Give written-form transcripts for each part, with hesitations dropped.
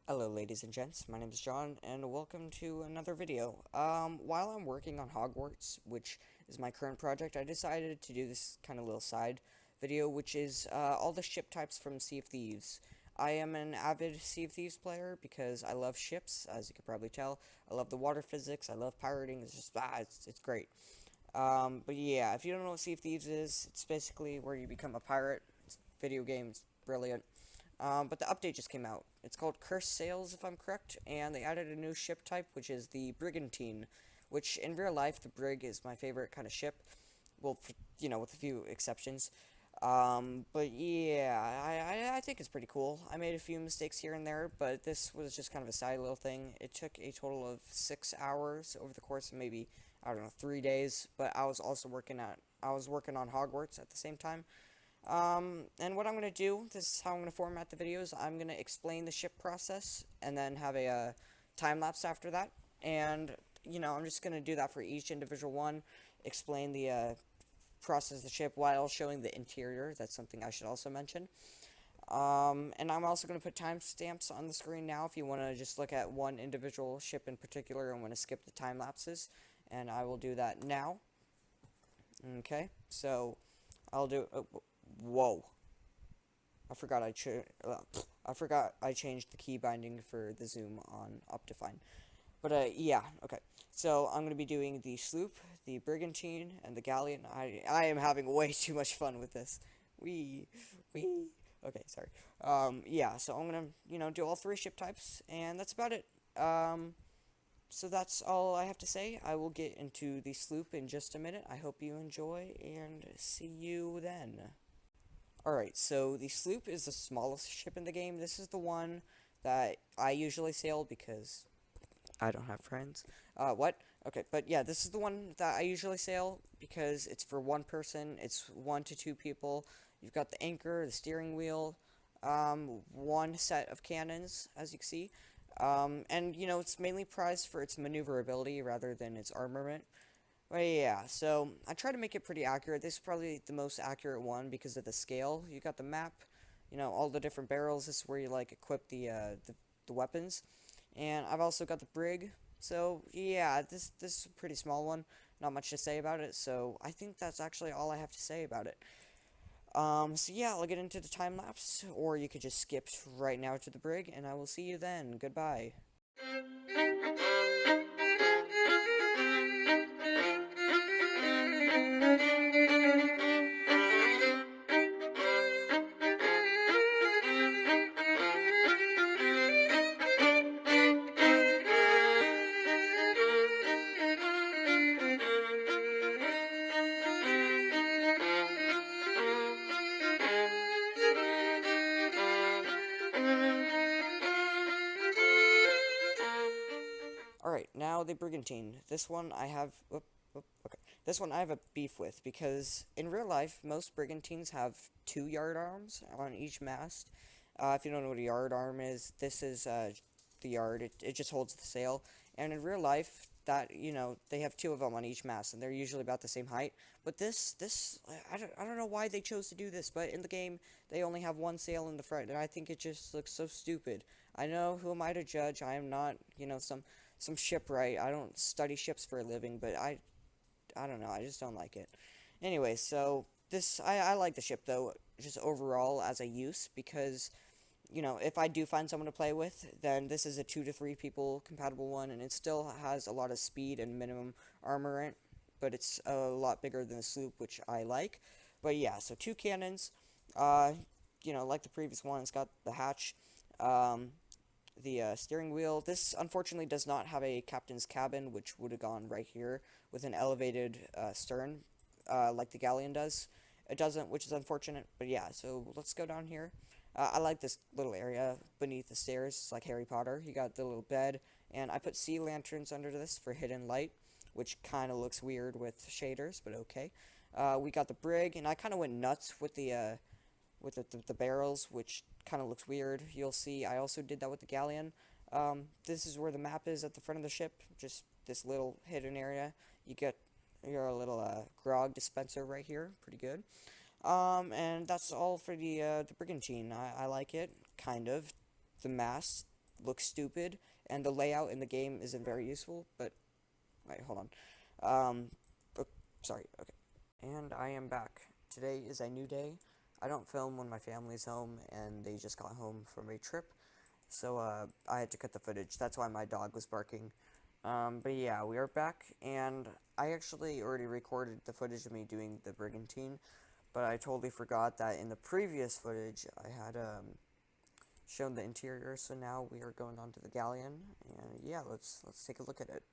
Hello ladies and gents, my name is John, and welcome to another video. While I'm working on Hogwarts, which is my current project, I decided to do this kind of little side video, which is all the ship types from Sea of Thieves. I am an avid Sea of Thieves player because I love ships, as you can probably tell. I love the water physics, I love pirating, it's just, it's great. But yeah, if you don't know what Sea of Thieves is, it's basically where you become a pirate. It's a video game, it's brilliant. But the update just came out. It's called Cursed Sails, if I'm correct, and they added a new ship type, which is the brigantine, which in real life, the brig is my favorite kind of ship. Well, with a few exceptions. But yeah, I think it's pretty cool. I made a few mistakes here and there, but this was just kind of a side little thing. It took a total of 6 hours over the course of maybe, I don't know, 3 days, but I was working on Hogwarts at the same time. And what I'm going to do, this is how I'm going to format the videos. I'm going to explain the ship process and then have a time lapse after that. And, I'm just going to do that for each individual one, explain the process of the ship while showing the interior. That's something I should also mention. And I'm also going to put timestamps on the screen now if you want to just look at one individual ship in particular and want to skip the time lapses. And I will do that now. Okay, so I'll do. Whoa. I forgot I changed the key binding for the zoom on Optifine. But yeah, okay. So I'm gonna be doing the sloop, the brigantine, and the galleon. I am having way too much fun with this. We we. Okay, sorry. Yeah. So I'm gonna do all three ship types, and that's about it. So that's all I have to say. I will get into the sloop in just a minute. I hope you enjoy, and see you then. Alright, so the sloop is the smallest ship in the game. This is the one that I usually sail because I don't have friends. What? Okay, but yeah, this is the one that I usually sail because it's for one person. It's 1 to 2 people. You've got the anchor, the steering wheel, one set of cannons, as you can see. And, it's mainly prized for its maneuverability rather than its armament. Well, yeah, so I try to make it pretty accurate. This is probably the most accurate one because of the scale. You got the map, all the different barrels. This is where you like equip the weapons, and I've also got the brig. So yeah, this is a pretty small one. Not much to say about it. So I think that's actually all I have to say about it. So yeah, I'll get into the time lapse, or you could just skip right now to the brig, and I will see you then. Goodbye. Alright, now the brigantine. This one I have. Okay. This one I have a beef with because in real life, most brigantines have 2 yard arms on each mast. If you don't know what a yard arm is, this is the yard. It just holds the sail. And in real life, they have two of them on each mast, and they're usually about the same height. But I don't know why they chose to do this, but in the game, they only have one sail in the front, and I think it just looks so stupid. I know, who am I to judge? I am not, some shipwright. I don't study ships for a living, but I don't know. I just don't like it. Anyway, so I like the ship though, just overall as a use because if I do find someone to play with, then this is a 2 to 3 people compatible one, and it still has a lot of speed and minimum armor, but it's a lot bigger than the sloop, which I like. But yeah, so 2 cannons. Uh, like the previous one, it's got the hatch. Um, the steering wheel. This unfortunately does not have a captain's cabin, which would have gone right here with an elevated stern, like the galleon does. It doesn't, which is unfortunate. But yeah, so let's go down here. I like this little area beneath the stairs. It's like Harry Potter. You got the little bed, and I put sea lanterns under this for hidden light, which kind of looks weird with shaders, but okay. We got the brig, and I kind of went nuts with the barrels, which kind of looks weird. You'll see I also did that with the galleon. This is where the map is at the front of the ship, just this little hidden area. You get your little grog dispenser right here, pretty good. And that's all for the brigantine. I like it, kind of. The mast look stupid, and the layout in the game isn't very useful, but, wait, hold on. Oh, sorry, okay. And I am back. Today is a new day. I don't film when my family's home, and they just got home from a trip, so, I had to cut the footage. That's why my dog was barking. But yeah, we are back, and I actually already recorded the footage of me doing the brigantine, but I totally forgot that in the previous footage, I had, shown the interior, so now we are going on to the galleon, and yeah, let's take a look at it.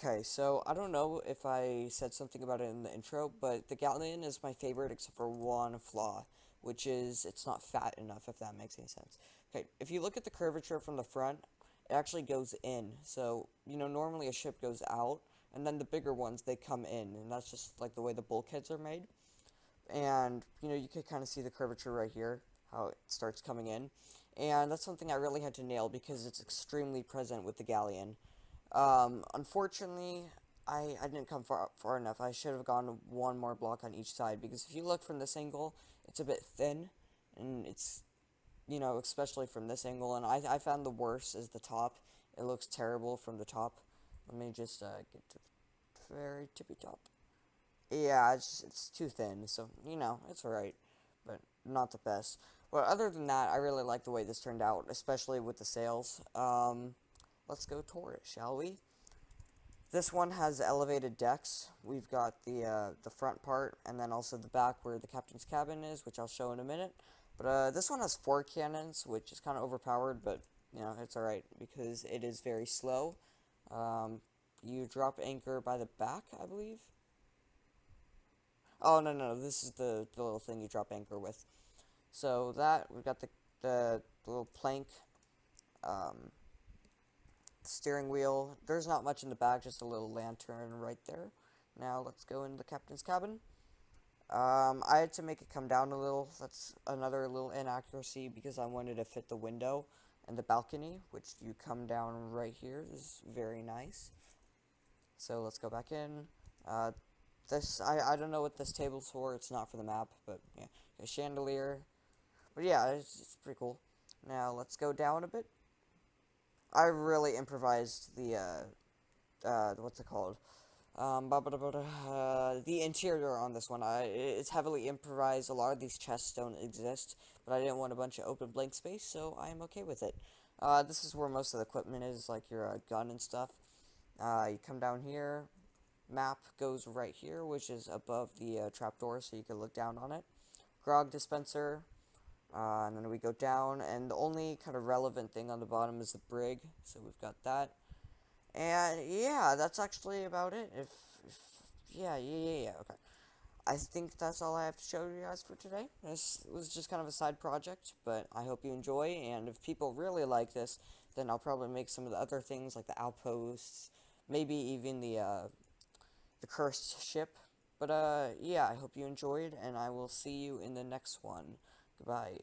Okay, so I don't know if I said something about it in the intro, but the galleon is my favorite except for one flaw, which is it's not fat enough, if that makes any sense. Okay, if you look at the curvature from the front, it actually goes in. So, normally a ship goes out, and then the bigger ones, they come in, and that's just like the way the bulkheads are made. And, you can kind of see the curvature right here, how it starts coming in. And that's something I really had to nail because it's extremely present with the galleon. Unfortunately, I didn't come far enough. I should have gone one more block on each side because if you look from this angle, it's a bit thin, and it's, especially from this angle, and I found the worst is the top. It looks terrible from the top. Let me just get to the very tippy top. Yeah, it's too thin, so, it's alright, but not the best. But other than that, I really like the way this turned out, especially with the sails. Let's go tour it, shall we? This one has elevated decks. We've got the front part, and then also the back where the captain's cabin is, which I'll show in a minute. But this one has 4 cannons, which is kind of overpowered, but, it's alright, because it is very slow. You drop anchor by the back, I believe. Oh, no, this is the little thing you drop anchor with. So that, we've got the little plank, steering wheel. There's not much in the back, just a little lantern right there. Now let's go into the captain's cabin. I had to make it come down a little. That's another little inaccuracy because I wanted to fit the window and the balcony, which you come down right here. This is very nice. So let's go back in. I don't know what this table's for. It's not for the map, but yeah, a chandelier. But yeah, it's pretty cool. Now let's go down a bit. I really improvised what's it called? The interior on this one. It's heavily improvised. A lot of these chests don't exist, but I didn't want a bunch of open blank space, so I am okay with it. This is where most of the equipment is, like your gun and stuff. You come down here. Map goes right here, which is above the trapdoor, so you can look down on it. Grog dispenser. And then we go down, and the only kind of relevant thing on the bottom is the brig, so we've got that. And yeah, that's actually about it. If yeah, okay. I think that's all I have to show you guys for today. This was just kind of a side project, but I hope you enjoy, and if people really like this, then I'll probably make some of the other things, like the outposts, maybe even the cursed ship. But, yeah, I hope you enjoyed, and I will see you in the next one. Goodbye.